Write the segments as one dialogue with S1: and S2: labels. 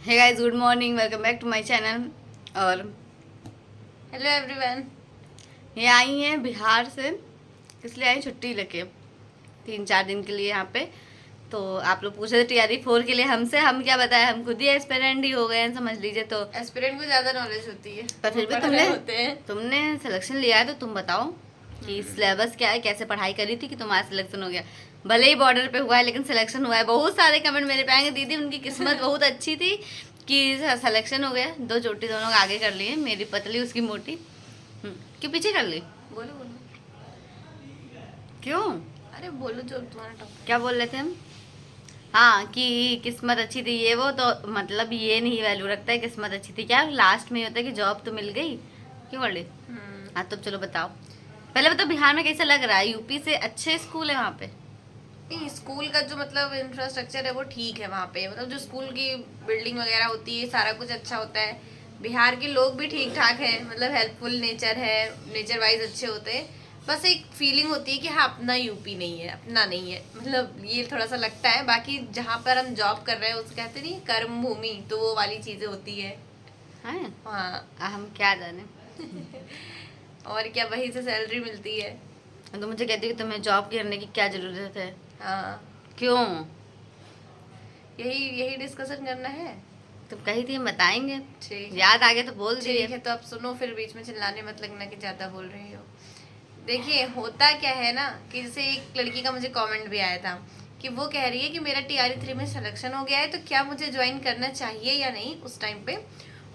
S1: Hey guys, good morning, welcome back to my channel. और
S2: hello everyone.
S1: ये आई हैं बिहार से, इसलिए आई छुट्टी लेके 3-4 दिन के लिए यहाँ पे। तो आप लोग पूछ रहे थे टीआरई 4 के लिए हमसे, हम क्या बताएं, हम खुद ही एस्पिरेंट ही हो गए हैं, समझ लीजिए। तो
S2: एस्पिरेंट को ज्यादा नॉलेज होती है,
S1: पर फिर भी तुमने सिलेक्शन लिया है, तो तुम बताओ कि सिलेबस क्या है, कैसे पढ़ाई करी थी कि तुम्हारा सिलेक्शन हो गया। भले ही बॉर्डर पे हुआ है लेकिन सिलेक्शन हुआ है। बहुत सारे कमेंट मेरे पे आएंगे, दीदी उनकी किस्मत बहुत अच्छी थी कि सिलेक्शन हो गया। 2 चोटी दोनों आगे कर लिए, मेरी पतली उसकी मोटी। क्यों पीछे कर ली?
S2: बोलो बोलो।
S1: क्यों?
S2: अरे बोलो जो तुम्हारा टॉपिक।
S1: क्या बोल रहे थे हम? हाँ, कि किस्मत अच्छी थी ये वो, तो मतलब ये नहीं वैल्यू रखता है किस्मत अच्छी थी क्या। लास्ट में ये होता है कि जॉब तो मिल गई। क्यों कर ली? हाँ, तो चलो बताओ, पहले बताओ बिहार में कैसा लग रहा है? यूपी से अच्छे स्कूल है वहाँ पे?
S2: नहीं, स्कूल का जो मतलब इंफ्रास्ट्रक्चर है वो ठीक है वहाँ पे, मतलब जो स्कूल की बिल्डिंग वगैरह होती है सारा कुछ अच्छा होता है। बिहार के लोग भी ठीक ठाक हैं, मतलब हेल्पफुल नेचर है, नेचर वाइज अच्छे होते हैं। बस एक फीलिंग होती है कि हाँ अपना यूपी नहीं है, अपना नहीं है, मतलब ये थोड़ा सा लगता है। बाकी जहाँ पर हम जॉब कर रहे हैं उसको कहते नहीं कर्म भूमि, तो वो वाली चीजें होती है। हाँ
S1: हम क्या जाने।
S2: और क्या, वही से सैलरी मिलती है।
S1: तो मुझे कहती कि तुम्हें जॉब करने की क्या जरूरत है?
S2: हाँ,
S1: क्यों?
S2: यही यही डिस्कशन करना है।
S1: तुम कही थी हम बताएंगे,
S2: ठीक है।
S1: याद आ गया तो बोल
S2: ठीक
S1: दिए।
S2: है, तो आप सुनो, फिर बीच में चिल्लाने मत लगना कि ज्यादा बोल रही हो। देखिए होता क्या है ना, कि जैसे एक लड़की का मुझे कमेंट भी आया था कि वो कह रही है कि मेरा टीआरई 3 में सिलेक्शन हो गया है, तो क्या मुझे ज्वाइन करना चाहिए या नहीं उस टाइम पे।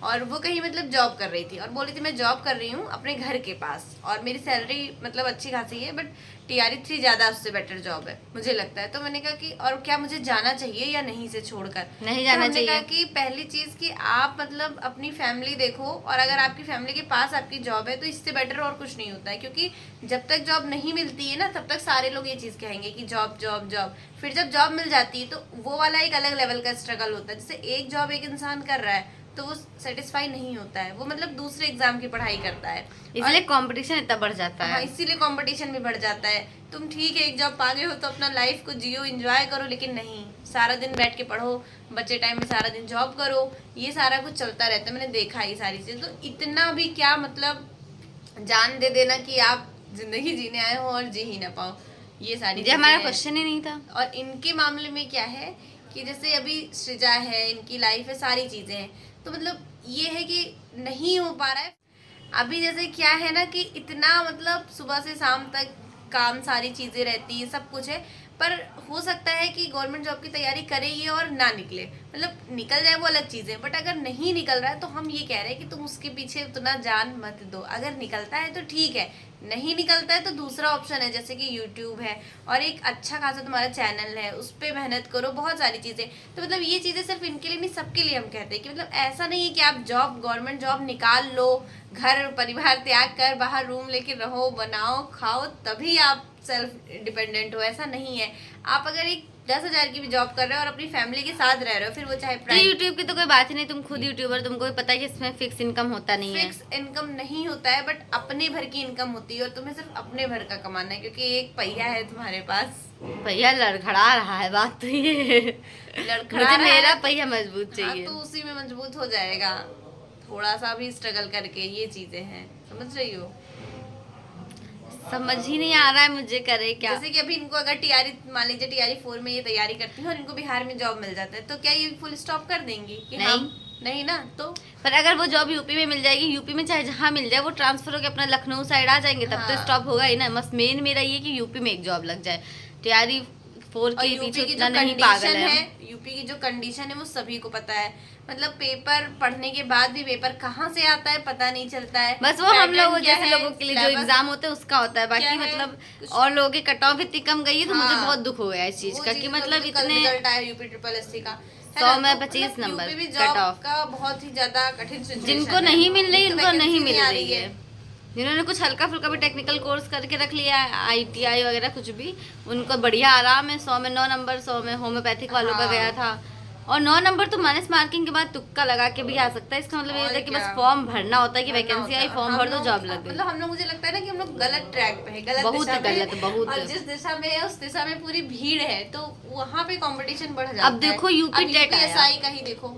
S2: और वो कहीं मतलब जॉब कर रही थी और बोली थी मैं जॉब कर रही हूँ अपने घर के पास और मेरी सैलरी मतलब अच्छी खासी है, बट टीआरई 3 ज़्यादा उससे बेटर जॉब है मुझे लगता है। तो मैंने कहा कि और क्या मुझे जाना चाहिए या नहीं से छोड़कर।
S1: नहीं जाना
S2: तो
S1: चाहिए।
S2: कहा कि पहली चीज़ कि आप मतलब अपनी फैमिली देखो, और अगर आपकी फैमिली के पास आपकी जॉब है तो इससे बेटर और कुछ नहीं होता है। क्योंकि जब तक जॉब नहीं मिलती है ना, तब तक सारे लोग ये चीज़ कहेंगे कि जॉब जॉब जॉब। फिर जब जॉब मिल जाती है तो वो वाला एक अलग लेवल का स्ट्रगल होता है। जैसे एक जॉब एक इंसान कर रहा है तो वो सेटिस्फाई नहीं होता है, वो मतलब दूसरे एग्जाम की पढ़ाई करता है,
S1: इसलिए कंपटीशन इतना बढ़ जाता है।
S2: हाँ, इसीलिए कंपटीशन भी बढ़ जाता है। तुम ठीक है एक जॉब पा गए हो तो अपना लाइफ को जियो, एंजॉय करो, लेकिन नहीं सारा दिन बैठ के पढ़ो, बच्चे टाइम में सारा दिन जॉब करो, ये सारा कुछ चलता रहता है। मैंने देखा ये सारी चीजें, तो इतना भी क्या मतलब जान दे देना कि आप जिंदगी जीने आए हो और जी ही ना पाओ, ये सारी चीजें
S1: हमारा
S2: हैं।
S1: क्वेश्चन ही नहीं था।
S2: और इनके मामले में क्या है कि जैसे अभी सृजा है, इनकी लाइफ है, सारी चीजें हैं, तो मतलब ये है कि नहीं हो पा रहा है अभी। जैसे क्या है ना कि इतना मतलब सुबह से शाम तक काम, सारी चीजें रहती है, सब कुछ है, पर हो सकता है कि गवर्नमेंट जॉब की तैयारी करे ये और ना निकले, मतलब निकल जाए वो अलग चीज़ है। बट अगर नहीं निकल रहा है तो हम ये कह रहे हैं कि तुम उसके पीछे उतना जान मत दो। अगर निकलता है तो ठीक है, नहीं निकलता है तो दूसरा ऑप्शन है जैसे कि यूट्यूब है, और एक अच्छा खासा तुम्हारा चैनल है, उस पर मेहनत करो, बहुत सारी चीज़ें। तो मतलब ये चीज़ें सिर्फ इनके लिए नहीं, सबके लिए हम कहते हैं कि मतलब ऐसा नहीं है कि आप जॉब, गवर्नमेंट जॉब निकाल लो, घर परिवार त्याग कर बाहर रूम लेके रहो, बनाओ खाओ, तभी आप सेल्फ डिपेंडेंट हो, ऐसा नहीं है। आप अगर एक 10,000 की भी जॉब कर रहे हो और अपनी फैमिली के साथ रह रहे हो, फिर वो चाहे
S1: तो यूट्यूब की तो कोई बात ही नहीं, तुम खुद यूट्यूबर, तुमको भी पता है कि इसमें फिक्स इनकम होता नहीं है।
S2: फिक्स इनकम नहीं होता है, बट अपने भर की इनकम होती है और तुम्हें सिर्फ अपने भर का कमाना है, क्योंकि एक पहिया है तुम्हारे पास।
S1: भैया लड़खड़ा रहा है, बात तो ये मुझे मेरा पहिया मजबूत चाहिए।
S2: तो उसी में मजबूत हो जाएगा, थोड़ा सा भी स्ट्रगल करके, ये चीजें हैं, समझ रही हो।
S1: समझ ही नहीं आ रहा है मुझे, करे क्या।
S2: जैसे कि अभी इनको अगर टीआरई, मान लीजिए टीआरई 4 में ये तैयारी करती है और इनको बिहार में जॉब मिल जाता है, तो क्या ये फुल स्टॉप कर देंगी कि
S1: नहीं।
S2: नहीं ना। तो
S1: पर अगर वो जॉब यूपी में मिल जाएगी, यूपी में चाहे जहाँ मिल जाए, वो ट्रांसफर होकर अपना लखनऊ साइड आ जाएंगे, तब तो
S2: हाँ।
S1: स्टॉप होगा ही ना। बस मेन मेरा ये कि यूपी में एक जॉब लग जाए। टीआरई 4 के पीछे
S2: की
S1: उतना
S2: जो
S1: नहीं पागल
S2: कंडीशन
S1: है।
S2: है, यूपी की जो कंडीशन है वो सभी को पता है, मतलब पेपर पढ़ने के बाद भी पेपर कहाँ से आता है पता नहीं चलता है।
S1: बस वो हम लोग
S2: क्या
S1: जैसे
S2: है,
S1: लोगों के लिए जो
S2: syllabus
S1: एग्जाम होते हैं उसका होता है, बाकी
S2: क्या है,
S1: मतलब
S2: कुछ-
S1: और लोगों की कट ऑफ इतनी कम गई है, तो मुझे
S2: हाँ।
S1: बहुत दुख हो गया इस चीज
S2: वो
S1: का
S2: चीज़
S1: कि
S2: तो
S1: मतलब
S2: अभी कल
S1: इतने
S2: रिजल्ट आया यूपी ट्रिपल एससी का,
S1: 100 में
S2: तो
S1: 25
S2: मतलब
S1: नंबर
S2: यूपी भी
S1: कट
S2: जॉब
S1: ऑफ।
S2: का बहुत ही ज्यादा कठिन सिचुएशन
S1: जिनको
S2: है।
S1: नहीं मिल रही
S2: एक तो
S1: उनको नहीं
S2: vacancy
S1: मिल
S2: आ
S1: रही है। जिन्होंने कुछ हल्का फुल्का भी टेक्निकल कोर्स करके रख लिया है, आईटीआई वगैरह कुछ भी, उनको बढ़िया आराम है। 100 में 9 नंबर, 100 में होम्योपैथिक वालों का
S2: हाँ।
S1: गया था। और 9 नंबर तो माइनस मार्किंग के बाद तुक्का लगा के भी आ सकता है। इसका मतलब ये
S2: और
S1: होता है कि बस
S2: क्या।
S1: फॉर्म भरना होता है कि
S2: भरना
S1: वैकेंसी
S2: होता
S1: आई,
S2: है।
S1: फॉर्म
S2: हम
S1: भर दो,
S2: लोग
S1: जॉब लग गई।
S2: मतलब हम लोग, मुझे लगता है ना कि हम लोग गलत ट्रैक पे है, गलत
S1: बहुत
S2: दिशा में
S1: गलत, बहुत।
S2: और जिस दिशा में है उस दिशा में पूरी भीड़ है, तो वहाँ पे कंपटीशन बढ़ जाता है।
S1: अब देखो यूपी टेट आया।
S2: यूपीएसआई का ही देखो,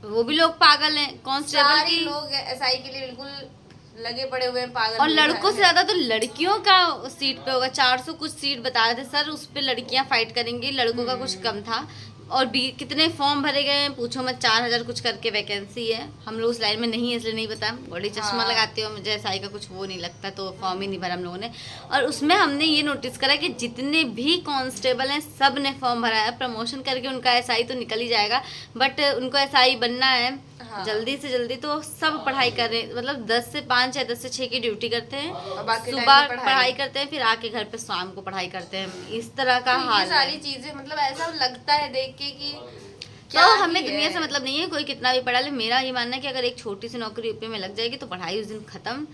S1: वो भी लोग पागल हैं कांस्टेबल
S2: सारे
S1: की।
S2: लोग एसआई के लिए बिल्कुल लगे पड़े हुए हैं, पागल
S1: और
S2: लोग
S1: लड़कों से
S2: हैं।
S1: ज्यादा तो लड़कियों का सीट पे होगा। 400 कुछ सीट बता रहे थे सर, उस पे लड़कियां फाइट करेंगी, लड़कों का कुछ कम था। और कितने फॉर्म भरे गए हैं पूछो मत, 4000 कुछ करके वैकेंसी है। हम लोग उस लाइन में नहीं है इसलिए नहीं पता, बड़ी चश्मा
S2: हाँ।
S1: लगाते हो, मुझे एसआई का कुछ वो नहीं लगता, तो फॉर्म ही नहीं भरा हम लोगों ने। और उसमें हमने ये नोटिस करा कि जितने भी कांस्टेबल हैं सब ने फॉर्म भरा है। प्रमोशन करके उनका एसआई तो निकल ही जाएगा, बट उनको एसआई बनना है
S2: हाँ।
S1: जल्दी से जल्दी, तो सब पढ़ाई कर रहे हैं। मतलब 10 से 5 या 10 से 6 की ड्यूटी करते हैं,
S2: और बाकी टाइम
S1: सुबह
S2: पे
S1: पढ़ाई करते हैं, फिर आके घर पे शाम को पढ़ाई करते हैं। इस तरह का
S2: तो ये
S1: हाल
S2: सारी
S1: है।
S2: चीजें मतलब ऐसा लगता है देख के कि
S1: तो
S2: क्या
S1: हमें
S2: ही
S1: दुनिया
S2: है।
S1: से मतलब नहीं है, कोई कितना भी पढ़ा ले। मेरा ये मानना है कि अगर एक छोटी सी नौकरी यूपी में लग जाएगी तो पढ़ाई उस दिन खत्म,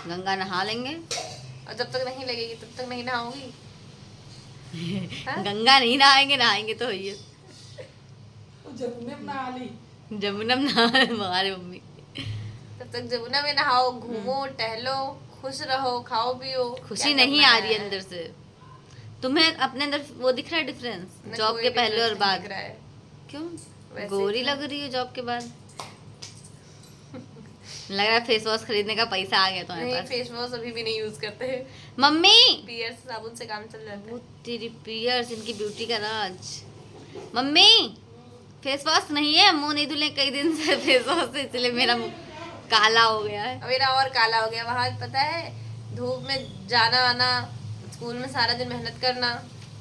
S1: गंगा नहा लेंगे।
S2: और जब तक नहीं लगेगी तब तक नहीं नहाऊंगी। हाँ?
S1: गंगा नहीं नहाएंगे, नहाएंगे तो ये
S3: जमुना में नहा ली।
S1: जमुना में नहा हमारे मम्मी।
S2: तब तक जमुना में नहाओ, घूमो, टहलो, खुश रहो, खाओ पियो।
S1: खुशी
S2: क्या
S1: नहीं
S2: करना
S1: आ रही है
S2: है?
S1: अंदर से। तुम्हें अपने अंदर वो दिख रहा है डिफरेंस
S2: ना
S1: जॉब
S2: कोई
S1: के पहले
S2: difference
S1: और
S2: नहीं
S1: बाद?
S2: दिख रहा है।
S1: क्यों
S2: वैसे
S1: गोरी
S2: ही
S1: लग रही हो जॉब के बाद? लग रहा है फेस वॉश खरीदने का पैसा आ गया तुम्हारे
S2: नहीं,
S1: पास।
S2: फेस वॉश अभी भी नहीं यूज करते हैं,
S1: मम्मी
S2: पियर्स साबुन से काम चल जाता
S1: वो
S2: है।
S1: तेरी पियर्स, इनकी ब्यूटी का राज। मम्मी फेस वॉश नहीं है, मुंह नहीं धुले कई दिन से फेस वॉश से, इसलिए मेरा मुंह काला हो गया है।
S2: अब मेरा और काला हो गया। वहां पता है धूप में जाना आना, स्कूल में सारा दिन मेहनत करना।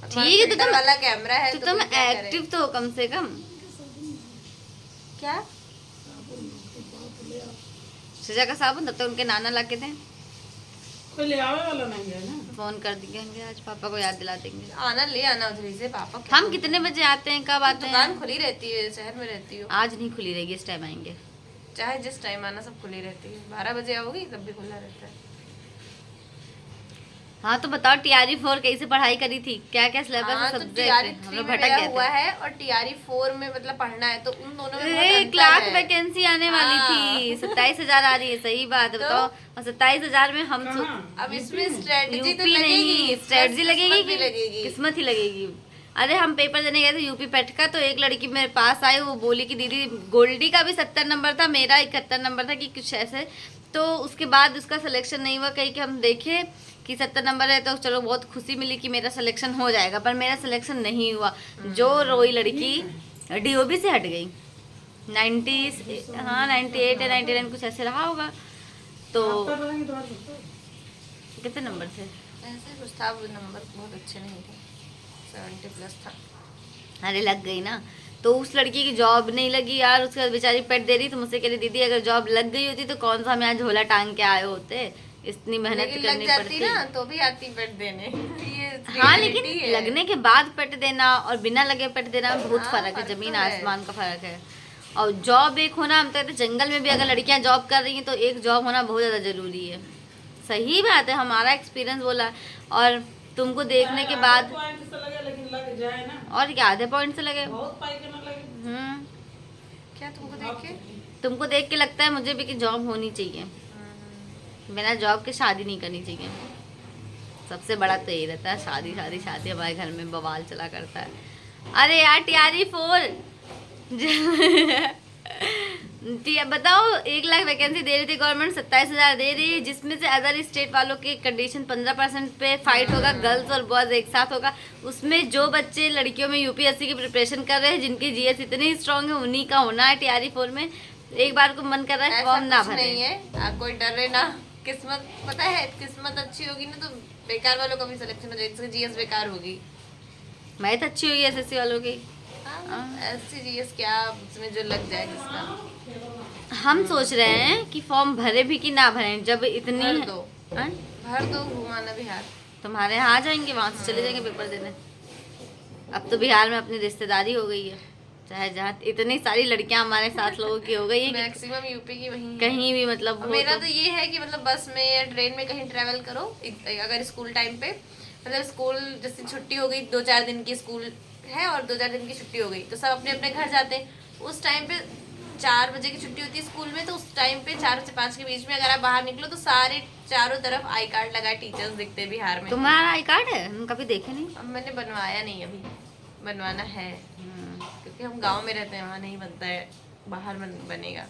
S1: ठीक है, तो
S2: फिल्टर
S1: तुम
S2: वाला कैमरा है
S1: तो
S2: तो
S1: तुम
S2: कोई क्या करे?
S1: एक्टिव तो हो कम से कम।
S2: क्या?
S1: सजा का साबुन तब तक उनके नाना ला के दें।
S3: कोई ले आवे वाला नहीं है ना।
S1: फोन कर देंगे, आज पापा को याद दिला देंगे।
S2: आना ले आना उधर से पापा। क्या
S1: हम कितने बजे आते हैं, कब आते
S2: दुकान
S1: हैं?
S2: खुली रहती है, शहर में रहती हो,
S1: आज नहीं खुली रहेगी, इस टाइम आएंगे।
S2: चाहे जिस टाइम आना सब खुली रहती है। 12 बजे आओगी तब भी खुला रहता है।
S1: हाँ तो बताओ टीआरई 4 कैसे पढ़ाई करी थी, क्या क्या सिलेबस
S2: हाँ,
S1: है
S2: तो
S1: सब्जेक्ट?
S2: टीआरई
S1: हम
S2: 3
S1: लोग
S2: में
S1: भटक
S2: मेरा
S1: गए
S2: हुआ
S1: थे।
S2: है और टीआरई 4 में मतलब पढ़ना है, तो उन दोनों में बहुत
S1: 1
S2: अंतर
S1: लाख
S2: है।
S1: वैकेंसी आने वाली थी, 27,000 आ रही है, सही बात है।
S2: तो?
S1: बताओ, और 27,000 में हम
S3: कहाँ?
S2: अब इसमें स्ट्रेटजी तो
S1: यूपी नहीं,
S2: लगेगी,
S1: स्ट्रेटजी लगेगी
S2: किस्मत भी
S1: कि
S2: लगेगी।
S1: किस्मत ही लगेगी। अरे हम पेपर देने गए थे यूपी पेट का, तो एक लड़की मेरे पास आई, वो बोली कि दीदी गोल्डी का भी 70 नंबर था, मेरा 71 नंबर था, कि कुछ ऐसे। तो उसके बाद उसका सिलेक्शन नहीं हुआ, कहीं कि हम देखे कि 70 नंबर है, तो चलो बहुत खुशी मिली कि मेरा सिलेक्शन हो जाएगा, पर मेरा सिलेक्शन नहीं हुआ। जो रोई लड़की डीओबी से हट गई, 90, हाँ 98 या 99 कुछ ऐसे रहा होगा। तो
S3: आप कर रहेंगे तो आप करते।
S1: कितने नंबर थे?
S2: ऐसे कुछ था, वो नंबर बहुत अच्छे नहीं थे, 70 प्लस था।
S1: अरे लग गई ना। तो उस लड़की की जॉब नहीं लगी यार, उसके बाद बेचारी पेट दे रही, तो मुझसे कह रही दीदी अगर जॉब लग गई होती तो कौन सा हम यहाँ झोला टांग के आए होते, इतनी मेहनत
S2: लेकिन लग
S1: करनी
S2: जाती
S1: पड़ती
S2: ना तो भी आती पेट देने। ये
S1: हाँ
S2: reality
S1: लेकिन
S2: है।
S1: लगने के बाद पेट देना और बिना लगे पेट देना में बहुत
S2: हाँ,
S1: फर्क है,
S2: फर्क तो
S1: जमीन
S2: है।
S1: आसमान का फर्क है। और जॉब एक होना, हम तो कहते हैं जंगल में भी अगर लड़कियां जॉब कर रही हैं तो एक जॉब होना बहुत ज़्यादा जरूरी है। सही बात है, हमारा एक्सपीरियंस बोला है। और तुमको देखने के बाद,
S3: पॉइंट से लगे लेकिन लग जाए ना,
S1: और क्या आधे पॉइंट से लगे?
S3: बहुत पाई के ना लगे।
S2: क्या तुमको देख के?
S1: तुमको देख के लगता है मुझे भी कि जॉब होनी चाहिए, बिना जॉब के शादी नहीं करनी चाहिए। सबसे बड़ा तो यही रहता है, शादी शादी शादी, हमारे घर में बवाल चला करता है। अरे यार टीआरई 4 बताओ, 1 लाख वैकेंसी दे रही थी गवर्नमेंट, 27,000 दे रही है, जिसमें से अदर स्टेट वालों के कंडीशन 15% पे फाइट होगा, गर्ल्स और बॉयज एक साथ होगा। उसमें जो बच्चे लड़कियों में यूपीएससी की प्रिपरेशन कर रहे हैं, जिनकी जीएस इतनी स्ट्रांग है, उन्हीं का होना है टीआरई 4 में। एक बार को मन कर रहा है
S2: ऐसा
S1: फॉर्म ना
S2: कुछ
S1: भरे।
S2: नहीं है, आप कोई डरे ना। किस्मत पता है, किस्मत अच्छी होगी ना तो बेकार वालों का भी सिलेक्शन हो जाएगा, जैसे जीएस बेकार होगी।
S1: मैं तो अच्छी हुई एसएससी वालों की।
S2: ऐसी जीएस क्या, उसमें जो लग जाए जिसका।
S1: हम सोच रहे हैं कि फॉर्म भरे भी कि ना भरें, जब इतनी
S2: भर दो,
S1: हाँ?
S2: भर दो, घुमाना बिहार।
S1: तुम्हारे यहाँ आ जाएंगे, वहाँ से चले जाएंगे पेपर देने। अब तो बिहार में अपनी रिश्तेदारी हो गई है, चाहे जहाँ इतनी सारी लड़कियां हमारे साथ लोगों की हो गई है कि
S2: मैक्सिमम यूपी की वही है।
S1: कहीं भी मतलब
S2: और
S1: हो
S2: मेरा
S1: तो
S2: तो ये है कि मतलब बस में या ट्रेन में कहीं ट्रैवल करो, अगर स्कूल टाइम पे, मतलब स्कूल जैसे छुट्टी हो गई, 2-4 दिन की स्कूल है और 2-4 दिन की छुट्टी हो गई, तो सब अपने अपने घर जाते हैं। उस टाइम पे 4 बजे की छुट्टी होती है स्कूल में, तो उस टाइम पे 4 से 5 के बीच में अगर आप बाहर निकलो तो सारे चारों तरफ आई कार्ड लगाए टीचर्स दिखते हैं बिहार में।
S1: तुम्हारा आई कार्ड है? हम कभी देखे नहीं।
S2: अब मैंने बनवाया नहीं, अभी बनवाना है, क्योंकि हम गांव में रहते हैं, वहाँ नहीं बनता है। बाहर बनेगा।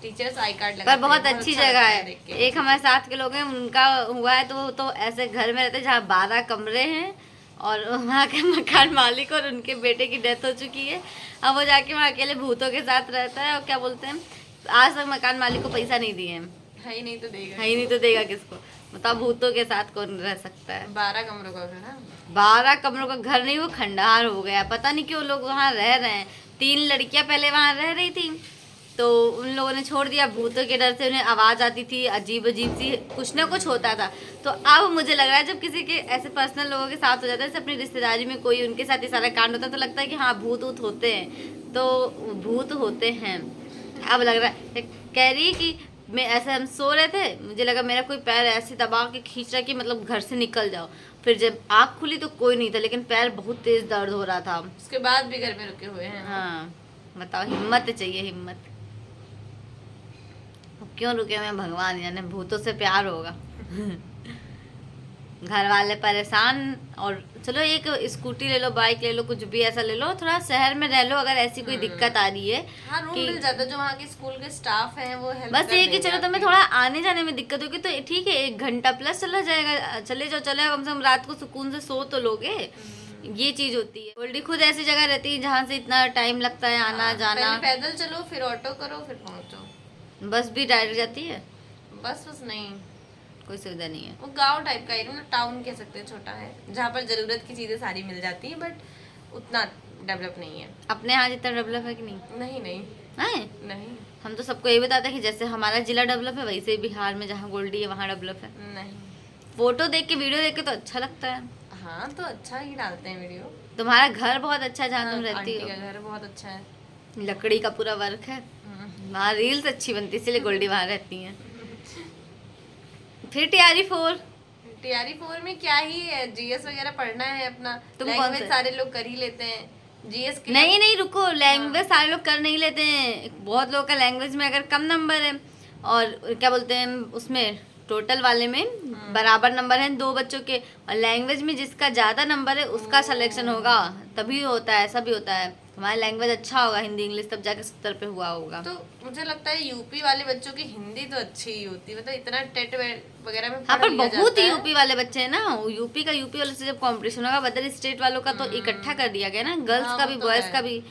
S2: टीचर्स आई कार्ड
S1: पर
S2: लगाते हैं,
S1: बहुत अच्छी
S2: अच्छा
S1: जगह
S2: लगता
S1: है।
S2: देख के।
S1: एक हमारे साथ के लोग हैं, उनका हुआ है तो ऐसे घर में रहते हैं जहाँ 12 कमरे हैं और वहाँ के मकान मालिक और उनके बेटे की डेथ हो चुकी है। अब वो जाके वहाँ अकेले भूतों के साथ रहता है और क्या बोलते हैं, आज तक मकान मालिक को पैसा नहीं दिए हैं।
S2: है ही नहीं तो देगा।
S1: है ही नहीं तो देगा किसको? बताओ, भूतों के साथ कौन रह सकता है?
S2: 12 कमरों का घर है।
S1: 12 कमरों का घर नहीं, वो खंडहर हो गया। पता नहीं क्यों लोग वहाँ रह रहे हैं। 3 लड़कियां पहले वहाँ रह रही थी, तो उन लोगों ने छोड़ दिया। भूतों के डर से उन्हें आवाज़ आती थी, अजीब अजीब सी कुछ ना कुछ होता था। तो अब मुझे लग रहा है जब किसी के ऐसे पर्सनल लोगों के साथ हो जाता है, जैसे अपनी रिश्तेदारी में कोई उनके साथ ही सारा कांड होता है, तो लगता है कि हाँ भूत ऊत होते हैं। तो भूत होते हैं। अब लग रहा है, कह रही कि मैं ऐसे, हम सो रहे थे, मुझे लगा मेरा कोई पैर ऐसे दबा के खींच रहा कि मतलब घर से निकल जाओ। फिर जब आँख खुली तो कोई नहीं था, लेकिन पैर बहुत तेज दर्द हो रहा था।
S2: उसके बाद भी घर में रुके हुए हैं।
S1: हाँ बताओ, हिम्मत चाहिए, हिम्मत। अब क्यों रुके हुए हैं भगवान जाने, भूतों से प्यार होगा। घर वाले परेशान। और चलो एक स्कूटी ले लो, बाइक ले लो, कुछ भी ऐसा ले लो, थोड़ा शहर में रह लो। अगर ऐसी कोई दिक्कत आ रही है
S2: हाँ, रूम
S1: कि
S2: मिल जाता है, जो वहाँ के स्कूल के स्टाफ हैं वो हेल्प
S1: बस
S2: कर
S1: ये कि
S2: देंगे
S1: चलो तुम्हें
S2: आपकी।
S1: थोड़ा आने जाने में दिक्कत होगी तो ठीक है, 1 घंटा प्लस चला जाएगा, चले जाओ, चले कम से कम रात को सुकून से सो तो लोगे। ये चीज होती है। गोल्डी खुद ऐसी जगह रहती है जहाँ से इतना टाइम लगता है आना
S2: हाँ,
S1: जाना।
S2: पहले पैदल चलो, फिर ऑटो करो, फिर पहुँचो।
S1: बस भी डायरेक्ट जाती है,
S2: बस नहीं,
S1: कोई सुविधा नहीं है।
S2: वो गांव टाइप का एरिया, मतलब टाउन कह सकते हैं, छोटा है, जहाँ पर जरूरत की चीजें सारी मिल जाती हैं, बट उतना डेवलप नहीं है।
S1: अपने यहाँ जितना डेवलप है कि नहीं
S2: नहीं नहीं
S1: है?
S2: नहीं
S1: हम तो सबको यही बताते हैं कि जैसे हमारा जिला डेवलप है, वैसे ही बिहार में जहाँ गोल्डी है वहाँ डेवलप है।
S2: नहीं।
S1: फोटो देख के, वीडियो देख के तो अच्छा लगता है।
S2: हाँ तो अच्छा ही डालते हैं वीडियो।
S1: तुम्हारा घर बहुत अच्छा है जहाँ तुम रहती
S2: आंटी
S1: हो,
S2: का घर बहुत अच्छा है।
S1: लकड़ी का पूरा वर्क है। वहाँ रील्स अच्छी बनती है, इसलिए गोल्डी वहाँ रहती हैं। फिर टीआरई 4
S2: टीआरई 4 में क्या ही है, जीएस वगैरह पढ़ना है अपना।
S1: तुम कौन
S2: लैंग्वेज
S1: से?
S2: सारे लोग कर ही लेते हैं। जीएस के
S1: नहीं नहीं रुको, लैंग्वेज सारे लोग कर नहीं लेते हैं। बहुत लोग का लैंग्वेज में अगर कम नंबर है, और क्या बोलते हैं उसमें, टोटल वाले में बराबर नंबर हैं 2 बच्चों के, और लैंग्वेज में जिसका ज़्यादा नंबर है उसका सिलेक्शन होगा, तभी होता है, ऐसा भी होता है। हमारा लैंग्वेज अच्छा होगा हिंदी इंग्लिश, तब जाके 70 पे हुआ होगा।
S2: तो मुझे लगता है यूपी वाले बच्चों की हिंदी तो अच्छी ही होती है, मतलब इतना टेट वगैरह में
S1: हाँ
S2: पढ़
S1: पर
S2: लिया
S1: बहुत
S2: जाता है।
S1: यूपी वाले बच्चे हैं ना, यूपी वालों से जब कंपटीशन होगा, अदर स्टेट वालों का तो इकट्ठा कर दिया गया ना, गर्ल्स
S2: हाँ,
S1: का
S2: वो
S1: भी
S2: तो
S1: बॉयज
S2: है।
S1: का भी,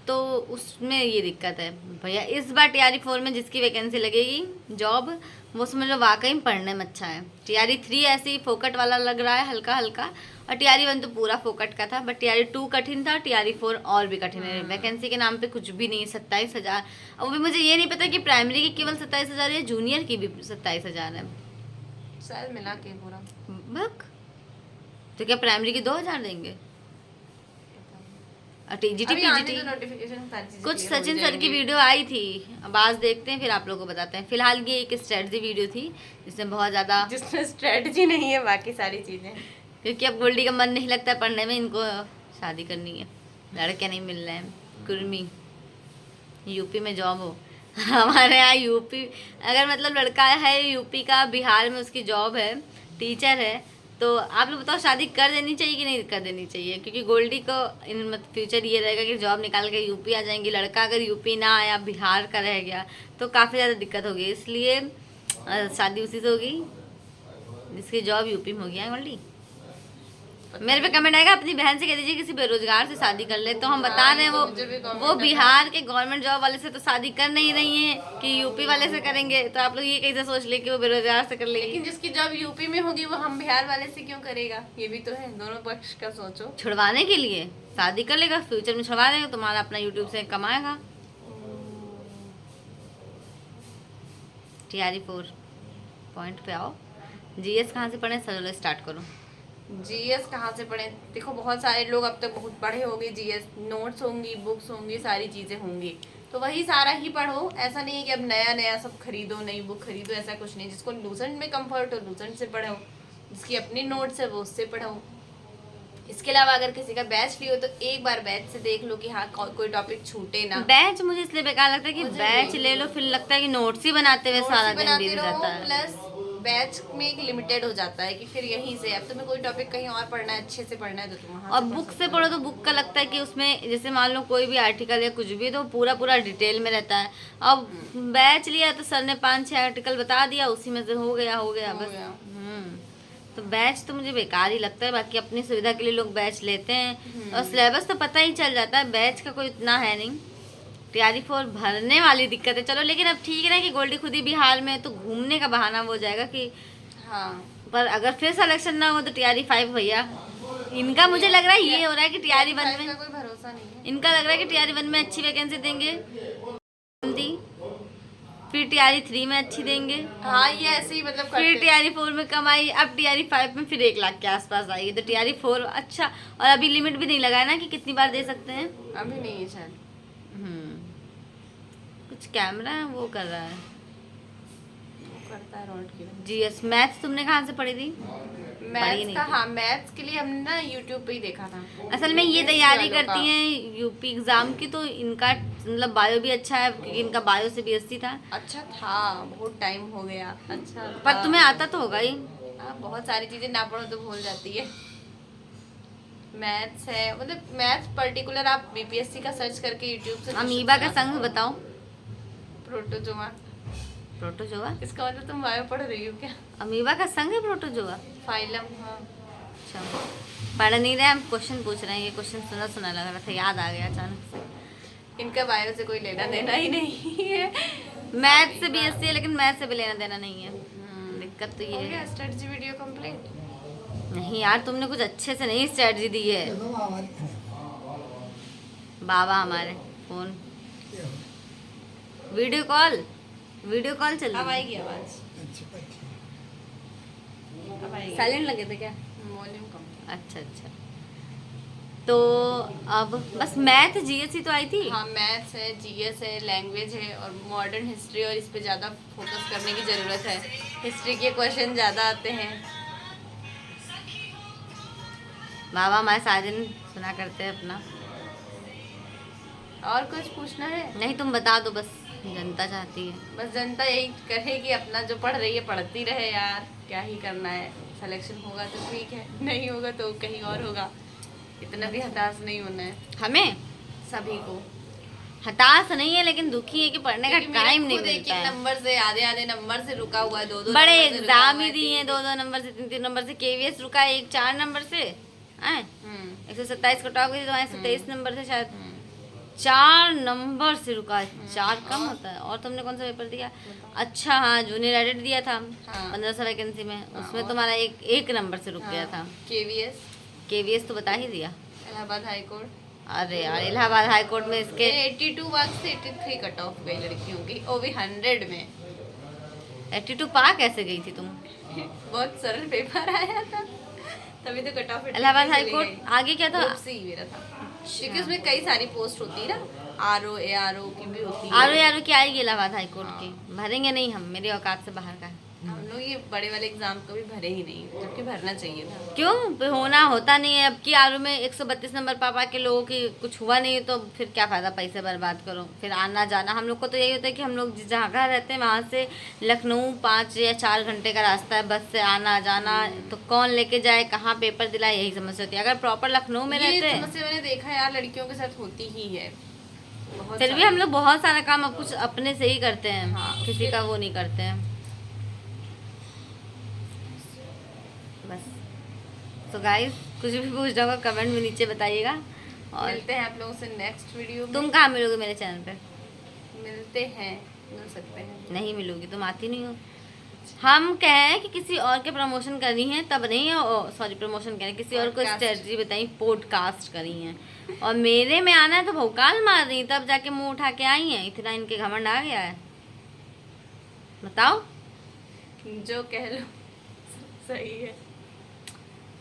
S1: तो उसमें ये दिक्कत है भैया। इस बार टीआरई 4 में जिसकी वैकेंसी लगेगी जॉब, वो समझ लो वाकई में पढ़ने में अच्छा है। टीआरई 3 ऐसे ही फोकट वाला लग रहा है, हल्का हल्का, और टीआरई 1 तो पूरा फोकट का था, बट टीआरई 2 कठिन था, टीआरई 4 और भी कठिन है। वैकेंसी के नाम पे कुछ भी नहीं, 27,000। और वो भी मुझे ये नहीं पता कि प्राइमरी की केवल 27,000 या जूनियर की भी 27,000 है।
S2: शायद मिला के पूरा।
S1: बक तो क्या प्राइमरी की 2,000 देंगे? और टीजीटी
S2: अभी आने
S1: पीजीटी
S2: तो notification सारी चीजें
S1: कुछ
S2: clear हो
S1: सचिन सर की
S2: जाएंगी।
S1: वीडियो आई थी, अब आज देखते हैं, फिर आप लोगों को बताते हैं। फिलहाल ये एक स्ट्रेटजी वीडियो थी जिसमें बहुत ज़्यादा,
S2: जिसमें स्ट्रेटजी नहीं है, बाकी सारी चीजें।
S1: क्योंकि अब गोल्डी का मन नहीं लगता पढ़ने में, इनको शादी करनी है, लड़के नहीं मिल रहे हैं। कुर्मी यूपी में जॉब हो, हमारे यहाँ यूपी अगर मतलब लड़का है यूपी का, बिहार में उसकी जॉब है, टीचर है, तो आप लोग बताओ शादी कर देनी चाहिए कि नहीं कर देनी चाहिए? क्योंकि गोल्डी को इन मतलब फ्यूचर ये रहेगा कि जॉब निकाल के यूपी आ जाएंगी। लड़का अगर यूपी ना आया, बिहार का रह गया, तो काफ़ी ज़्यादा दिक्कत होगी। इसलिए शादी उसी से होगी जिसकी जॉब यूपी में हो गया है। गोल्डी मेरे पे कमेंट आएगा, अपनी बहन से कह दीजिए किसी बेरोजगार से शादी कर ले। तो हम बता रहे हैं
S2: मुझे भी comment
S1: वो बिहार के गवर्नमेंट जॉब वाले से तो शादी कर नहीं रही हैं कि यूपी वाले से करेंगे। तो आप लोग ये कैसे सोच ले कि वो बेरोजगार से कर लेगी?
S2: लेकिन जिसकी जॉब यूपी में होगी वो हम बिहार वाले से क्यों करेगा? ये भी तो है, दोनों पक्ष का सोचो।
S1: छुड़वाने के लिए शादी कर लेगा, फ्यूचर में छुड़वा देगा, तुम्हारा अपना यूट्यूब से कमाएगा। टीआरई 4 पॉइंट पे आओ। जीएस कहाँ से पढ़े, चलो स्टार्ट करो।
S2: जीएस कहाँ से पढ़े? देखो बहुत सारे लोग अब तक बहुत पढ़े होंगे, जीएस नोट्स होंगी, बुक्स होंगी, सारी चीजें होंगी, तो वही सारा ही पढ़ो। ऐसा नहीं है कि अब नया नया सब खरीदो, नई बुक खरीदो, ऐसा कुछ नहीं। जिसको लूसेंट में कंफर्ट हो लूसेंट से पढ़ो, जिसकी अपनी नोट्स है वो उससे पढ़ो। इसके अलावा अगर किसी का बैच लियो तो एक बार बैच से देख लो कि हाँ कोई टॉपिक छूटे ना।
S1: बैच मुझे इसलिए बेकार लगता है कि
S2: मुझे
S1: बैच
S2: भी।
S1: ले लो, फिर लगता है कि नोट्स ही बनाते हुए
S2: नोट्स
S1: सारा
S2: ही
S1: दिन
S2: बनाते
S1: बीत
S2: रहो,
S1: जाता है।
S2: प्लस बैच में एक लिमिटेड हो जाता है कि फिर यहीं से अब तुम्हें कोई टॉपिक कहीं और पढ़ना है, अच्छे से पढ़ना है तो तुम वहाँ
S1: और
S2: से पढ़
S1: बुक
S2: सकते
S1: से
S2: हो।
S1: पढ़ो तो बुक का लगता है कि उसमें जैसे मान लो कोई भी आर्टिकल या कुछ भी तो पूरा पूरा डिटेल में रहता है। अब बैच लिया तो सर ने 5-6 आर्टिकल बता दिया, उसी में से हो गया
S2: हो
S1: बस।
S2: गया।
S1: तो बैच तो मुझे बेकार ही लगता है। बाकी अपनी सुविधा के लिए लोग बैच लेते हैं और सिलेबस तो पता ही चल जाता है, बैच का कोई इतना है नहीं। तैयारी फॉर भरने वाली दिक्कत है चलो, लेकिन अब ठीक है ना कि गोल्डी खुद ही बिहार में है, तो घूमने का बहाना वो हो जाएगा कि
S2: हाँ
S1: पर अगर फिर सिलेक्शन ना हो तो टीआरई 5 भैया इनका मुझे लग रहा है ये हो रहा है कि टीआरई 1
S2: फाइव
S1: में
S2: का कोई भरोसा नहीं है।
S1: इनका लग रहा है कि टीआरई 1 में अच्छी वैकेंसी देंगे, दी फिर टीआरई 3 में अच्छी देंगे,
S2: हाँ ये ऐसे ही मतलब
S1: फिर
S2: करते हैं।
S1: टीआरई 4 में कम आई, अब टीआरई 5 में फिर 1 लाख के आसपास आएगी। तो टीआरई 4 अच्छा, और अभी लिमिट भी नहीं लगाया ना कि कितनी बार दे सकते हैं।
S2: अभी नहीं है शायद।
S1: कुछ कैमरा है वो कर रहा है।
S2: वो करता है रॉड की।
S1: जीएस मैथ्स तुमने कहाँ से पढ़ी थी?
S2: मैथ्स
S1: नहीं
S2: का
S1: थी।
S2: हाँ मैथ्स के लिए हमने ना यूट्यूब पे ही देखा था।
S1: असल में ये
S2: UPSC
S1: तैयारी
S2: वालों का।
S1: करती हैं यूपी एग्जाम की, तो इनका मतलब बायो भी अच्छा है क्योंकि इनका बायो से बीएससी था।
S2: अच्छा था, बहुत टाइम हो गया। अच्छा
S1: पर
S2: था।
S1: तुम्हें आता तो होगा ही।
S2: हाँ, बहुत सारी चीजें ना पढ़ो तो भूल जाती है। मैथ्स है मतलब मैथ्स पर्टिकुलर आप बीपीएससी का सर्च करके यूट्यूब से
S1: अमीबा का संघ बताओ।
S2: प्रोटोजोआ।
S1: प्रोटोजोआ?
S2: इसका मतलब तुम बायो पढ़ रही हो क्या?
S1: अमीबा का संघ है प्रोटोजोआ?
S2: फाइलम हाँ।
S1: अच्छा, पढ़ नहीं रहे, हम क्वेश्चन पूछ रहे हैं। ये क्वेश्चन सुना सुना लग रहा था, याद आ गया अचानक से।
S2: इनका बायो से कोई लेना देना ही नहीं है।
S1: मैथ से बीएससी है लेकिन मैथ से भी लेना देना नहीं है। दिक्कत तो ये
S2: हो गया
S1: है।
S2: Strategy video complete.
S1: नहीं यार, तुमने कुछ अच्छे से नहीं स्ट्रेटजी दी है। बाबा हमारे फोन वीडियो कॉल चल
S2: अब
S1: रही
S2: आएगी आवाज। अब आएगी।
S1: साइलेंट लगे थे क्या?
S2: वॉल्यूम कम।
S1: अच्छा तो अब बस मैथ जीएस ही तो आई थी।
S2: हाँ मैथ्स है, जीएस है, लैंग्वेज है और मॉडर्न हिस्ट्री, और इस पे ज़्यादा फोकस करने की ज़रूरत है। हिस्ट्री के क्वेश्चन ज़्यादा आते हैं।
S1: बाबा हमारे सारे दिन सुना करते हैं अपना।
S2: और कुछ पूछना है?
S1: नहीं तुम बता दो, बस जनता चाहती है।
S2: बस जनता यही कहे कि अपना जो पढ़ रही है पढ़ती रहे यार, क्या ही करना है। सिलेक्शन होगा तो ठीक है, नहीं होगा तो कहीं और होगा। इतना भी हताश नहीं होना है
S1: हमें
S2: सभी को।
S1: हताश नहीं है, लेकिन दुखी है कि पढ़ने का
S2: क्योंकि मेरा
S1: टाइम नहीं
S2: खुद
S1: मिलता है।
S2: नंबर से आधे नंबर से रुका हुआ है, दो
S1: बड़े
S2: नंबर से रुका
S1: एग्जाम
S2: हुआ
S1: ही
S2: है,
S1: दिए हैं, 2-2 नंबर से 3-3 नंबर से। केवीएस रुका है 4 नंबर से, 127 कट ऑफ गई तो 123 नंबर से शायद 4 नंबर से रुका है। 4 कम होता है। और तुमने कौन सा पेपर दिया? अच्छा हाँ, जूनियर एडिट दिया था 1500 वैकेंसी में, उसमें तुम्हारा एक नंबर से रुक गया था। केवीएस तो बता ही दिया।
S2: Allahabad high court.
S1: अरे यार, इलाहाबाद हाई कोर्ट में इसके
S2: 82 मार्क्स से 83 कट ऑफ गई लड़कियों की, वो भी 100 में।
S1: 82 पा कैसे गई थी तुम?
S2: बहुत सरल पेपर आया था, तभी तो cut off
S1: Allahabad high court आगे क्या था?
S2: सी मेरा था, क्योंकि उसमें कई सारी पोस्ट होती है ना, आरओ एआरओ की भी होती है।
S1: आरो की आएगी इलाहाबाद हाई कोर्ट की। भरेंगे नहीं हम, मेरे औकात से बाहर का है।
S2: हम लोग ये बड़े वाले एग्जाम कभी भरे ही नहीं, जबकि भरना चाहिए था।
S1: क्यों होता नहीं है? अब की आरो में 132 नंबर पा के लोगों की कुछ हुआ नहीं, तो फिर क्या फायदा पैसे बर्बाद करो, फिर आना जाना। हम लोग को तो यही होता है कि हम लोग जिस जगह रहते हैं वहाँ से लखनऊ 5 या 4 घंटे का रास्ता है, बस से आना जाना, तो कौन लेके जाए, कहाँ पेपर दिलाए, यही समस्या होती है। अगर प्रॉपर लखनऊ में
S2: ये
S1: रहते
S2: समस्या मैंने देखा यार लड़कियों के साथ होती ही है बहुत
S1: फिर भी
S2: सारी।
S1: हम लोग बहुत सारा काम अब कुछ अपने से ही करते हैं।
S2: हाँ,
S1: किसी का वो नहीं करते हैं बस। तो गाइस कुछ भी पूछना होगा कमेंट में नीचे बताइएगा। और
S2: मिलते हैं आप लोगों से नेक्स्ट वीडियो में।
S1: तुम कहाँ मिलोगे मेरे चैनल पे?
S2: मिलते हैं, मिल सकते हैं।
S1: नहीं मिलोगी, तुम आती नहीं हो। हम कहें कि किसी और के प्रमोशन करनी है तब नहीं, सॉरी प्रमोशन करें, किसी और को
S2: पॉडकास्ट।
S1: स्ट्रेटजी बताई, पॉडकास्ट करी है, और मेरे में आना है तो भौकाल मार रही, तब जाके मुंह उठा के आई हैं। इतना इनके घमंड आ गया है, बताओ।
S2: जो कह लो सही है।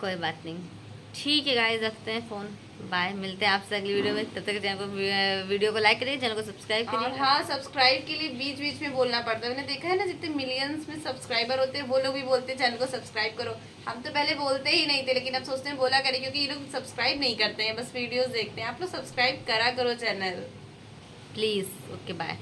S1: कोई बात नहीं, ठीक है गाइस, रखते हैं फ़ोन। बाय, मिलते हैं आपसे अगली वीडियो में। तब तक चैनल को वीडियो को लाइक करिए, चैनल को सब्सक्राइब
S2: और
S1: करिए।
S2: हाँ, सब्सक्राइब के लिए बीच बीच में बोलना पड़ता है। मैंने देखा है ना, जितने मिलियंस में सब्सक्राइबर होते हैं वो लोग भी बोलते हैं चैनल को सब्सक्राइब करो। हम तो पहले बोलते ही नहीं थे, लेकिन अब सोचते हैं बोला करें, क्योंकि ये लोग सब्सक्राइब नहीं करते हैं, बस वीडियोस देखते हैं। आप लोग सब्सक्राइब करा करो चैनल।
S1: Please, okay bye.